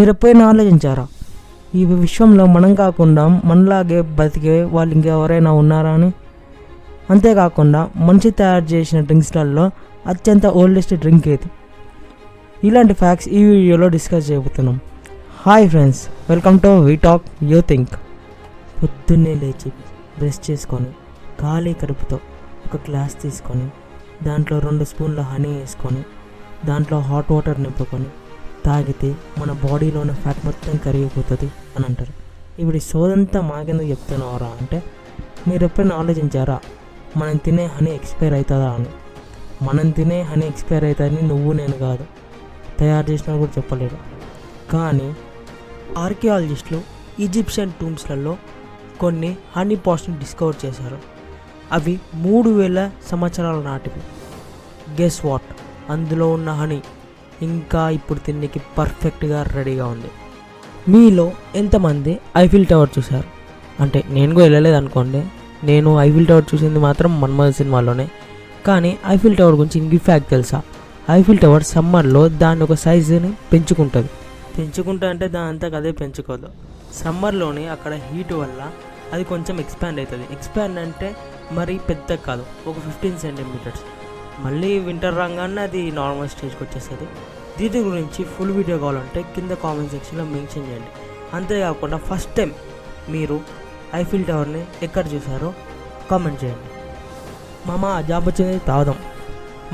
మీరు ఎప్పుడైనా ఆలోచించారా ఈ విశ్వంలో మనం కాకుండా మనలాగే బతికే వాళ్ళు ఇంకెవరైనా ఉన్నారా అని? అంతేకాకుండా మనిషి తయారు చేసిన డ్రింక్స్లలో అత్యంత ఓల్డెస్ట్ డ్రింక్ ఏది? ఇలాంటి ఫ్యాక్ట్స్ ఈ వీడియోలో డిస్కస్ చేయబోతున్నాం. Hi friends, welcome to we talk you think. పొద్దున్నే లేచి బ్రష్ చేసుకొని ఖాళీ కడుపుతో ఒక గ్లాస్ తీసుకొని దాంట్లో 2 స్పూన్ల హనీ వేసుకొని దాంట్లో హాట్ వాటర్ నింపుకొని తాగితే మన బాడీలో ఉన్న ఫ్యాట్ మొత్తం కరిగిపోతుంది అని అంటారు. ఇప్పుడు ఈ సోదంతా మాకెందుకు చెప్తున్నారా అంటే, మీరు ఎప్పుడైనా ఆలోచించారా మనం తినే హనీ ఎక్స్పైర్ అవుతుందా అని? మనం తినే హనీ ఎక్స్పైర్ అవుతుందని నువ్వు నేను కాదు, తయారు చేసినా కూడా చెప్పలేడు. కానీ ఆర్కియాలజిస్టులు ఈజిప్షియన్ టూమ్స్లలో కొన్ని హనీ పాట్స్ని డిస్కవర్ చేశారు. అవి 3000 సంవత్సరాల నాటివి. గెస్ వాట్, అందులో ఉన్న హనీ ఇంకా ఇప్పుడు తిండికి పర్ఫెక్ట్గా రెడీగా ఉంది. మీలో ఎంతమంది ఐఫిల్ టవర్ చూశారు? అంటే నేను కూడా వెళ్ళలేదు అనుకోండి, నేను ఐఫిల్ టవర్ చూసింది మాత్రం మన్మథ్ సినిమాలోనే. కానీ ఐఫిల్ టవర్ గురించి ఇంక ఫ్యాక్ట్ తెలుసా? ఐఫిల్ టవర్ సమ్మర్లో దాని ఒక సైజుని పెంచుకుంటా అంటే దాని అంతా అదే పెంచుకోదు. సమ్మర్లోనే అక్కడ హీట్ వల్ల అది కొంచెం ఎక్స్పాండ్ అవుతుంది. ఎక్స్పాండ్ అంటే మరీ పెద్ద కాదు, ఒక 15 సెంటీమీటర్స్. మళ్ళీ వింటర్ రాగానే అది నార్మల్ స్టేజ్కి వచ్చేస్తుంది. దీని గురించి ఫుల్ వీడియో కావాలంటే కింద కామెంట్ సెక్షన్లో మెన్షన్ చేయండి. అంతేకాకుండా ఫస్ట్ టైం మీరు ఐఫిల్ టవర్ని ఎక్కడ చూసారో కామెంట్ చేయండి. మామ జాబ్ వచ్చింది తాగుదాం,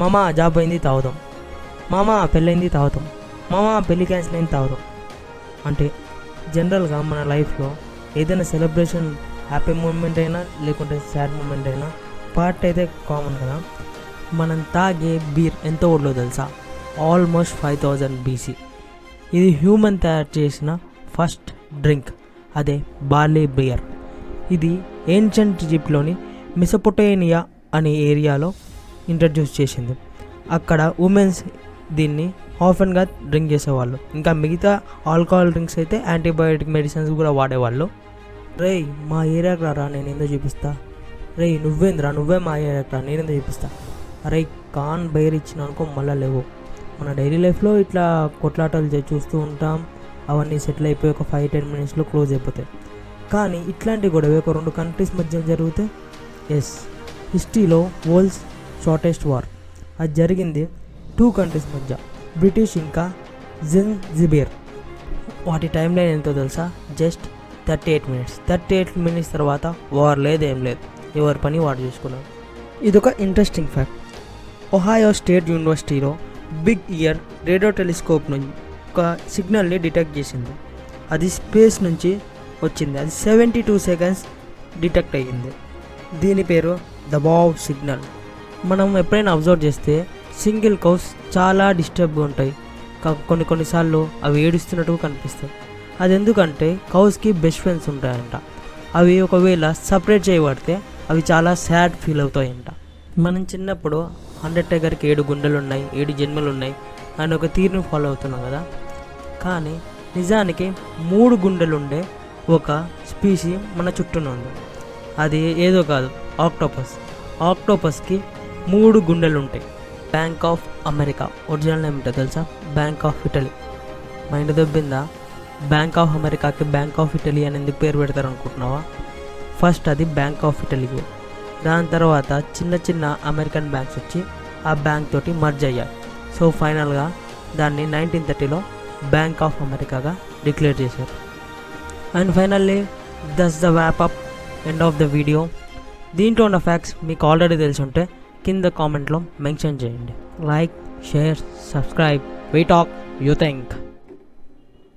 మామ జాబ్ అయింది తాగుదాం, మామ పెళ్ళైంది తాగుదాం, మామ పెళ్ళి క్యాన్సిల్ అయింది తాగుదాం. అంటే జనరల్గా మన లైఫ్లో ఏదైనా సెలబ్రేషన్, హ్యాపీ మూమెంట్ అయినా లేకుంటే సాడ్ మూమెంట్ అయినా పార్ట్ అయితే కామన్ కదా. మనం తాగే బీర్ ఎంత ఓల్డో తెలుసా? Almost 5000 BC. ఇది హ్యూమన్ తయారు చేసిన ఫస్ట్ డ్రింక్, అదే బార్లీ బియర్. ఇది ఏన్షియంట్ ఈజిప్ట్లోని మెసొపొటేమియా అనే ఏరియాలో ఇంట్రడ్యూస్ చేసింది. అక్కడ ఉమెన్స్ దీన్ని ఆఫెన్గా డ్రింక్ చేసేవాళ్ళు. ఇంకా మిగతా ఆల్కహాల్ డ్రింక్స్ అయితే యాంటీబయాటిక్ మెడిసిన్స్ కూడా వాడేవాళ్ళు. రేయ్ మా ఏరియాకి రారా, నేను ఏందో చూపిస్తా. రేయ్ నువ్వేంద్రా, నువ్వే మా ఏరియాకి రా, నేనేందో చూపిస్తా. అరే కాన్ బైర్ ఇచ్చిన అనుకో మళ్ళీ లేవు. మన డైలీ లైఫ్లో ఇట్లా కొట్లాటలు చూస్తూ ఉంటాం, అవన్నీ సెటిల్ అయిపోయి ఒక 5-10 మినిట్స్లో క్లోజ్ అయిపోతాయి. కానీ ఇట్లాంటి గొడవ ఒక 2 కంట్రీస్ మధ్య జరిగితే, ఎస్, హిస్టరీలో వరల్డ్స్ షార్టెస్ట్ వార్ అది జరిగింది 2 కంట్రీస్ మధ్య, బ్రిటిష్ ఇంకా జంజిబర్. వాటి టైం లైన్ ఎంతో తెలుసా? Just 38 minutes. 38 మినిట్స్ తర్వాత వార్ లేదు, ఏం లేదు, ఎవరి పని వాడు చేసుకున్నారు. ఇదొక ఇంట్రెస్టింగ్ ఫ్యాక్ట్. ఒహాయో స్టేట్ యూనివర్సిటీలో బిగ్ ఇయర్ రేడియో టెలిస్కోప్ నుంచి ఒక సిగ్నల్ని డిటెక్ట్ చేసింది. అది స్పేస్ నుంచి వచ్చింది. అది 72 సెకండ్స్ డిటెక్ట్ అయ్యింది. దీని పేరు ద బావ్ సిగ్నల్. మనం ఎప్పుడైనా అబ్జర్వ్ చేస్తే సింగిల్ కౌస్ చాలా డిస్టర్బ్గా ఉంటాయి. కొన్నిసార్లు అవి ఏడుస్తున్నట్టు కనిపిస్తాయి. అది ఎందుకంటే కౌస్కి బెస్ట్ ఫ్రెండ్స్ ఉంటాయంట. అవి ఒకవేళ సపరేట్ చేయబడితే అవి చాలా సాడ్ ఫీల్ అవుతాయంట. మనం చిన్నప్పుడు అండర్టేకర్కి 7 గుండెలు ఉన్నాయి, 7 జన్మలు ఉన్నాయి అని ఒక తీరుని ఫాలో అవుతున్నాం కదా. కానీ నిజానికి 3 గుండెలుండే ఒక స్పీసీ మన చుట్టూనే ఉంది. అది ఏదో కాదు, ఆక్టోపస్. ఆక్టోపస్కి 3 గుండెలు ఉంటాయి. Bank of America original name ఏంటో తెలుసా? Bank of Italy. మైండ్ దొబ్బిందా? బ్యాంక్ ఆఫ్ అమెరికాకి బ్యాంక్ ఆఫ్ ఇటలీ అని ఎందుకు పేరు పెడతారు అనుకుంటున్నావా? ఫస్ట్ అది బ్యాంక్ ఆఫ్ ఇటలీకి, దాని తర్వాత చిన్న చిన్న అమెరికన్ బ్యాంక్స్ వచ్చి ఆ బ్యాంక్ తోటి మర్జ్ అయ్యాయి. సో ఫైనల్గా దాన్ని 1930లో బ్యాంక్ ఆఫ్ అమెరికాగా డిక్లేర్ చేశారు. And finally that's the wrap up, end of the video. దీంట్లో ఉన్న ఫ్యాక్ట్స్ మీకు ఆల్రెడీ తెలిసి ఉంటే కింద కామెంట్లో మెన్షన్ చేయండి. Like, share, subscribe. We talk you think.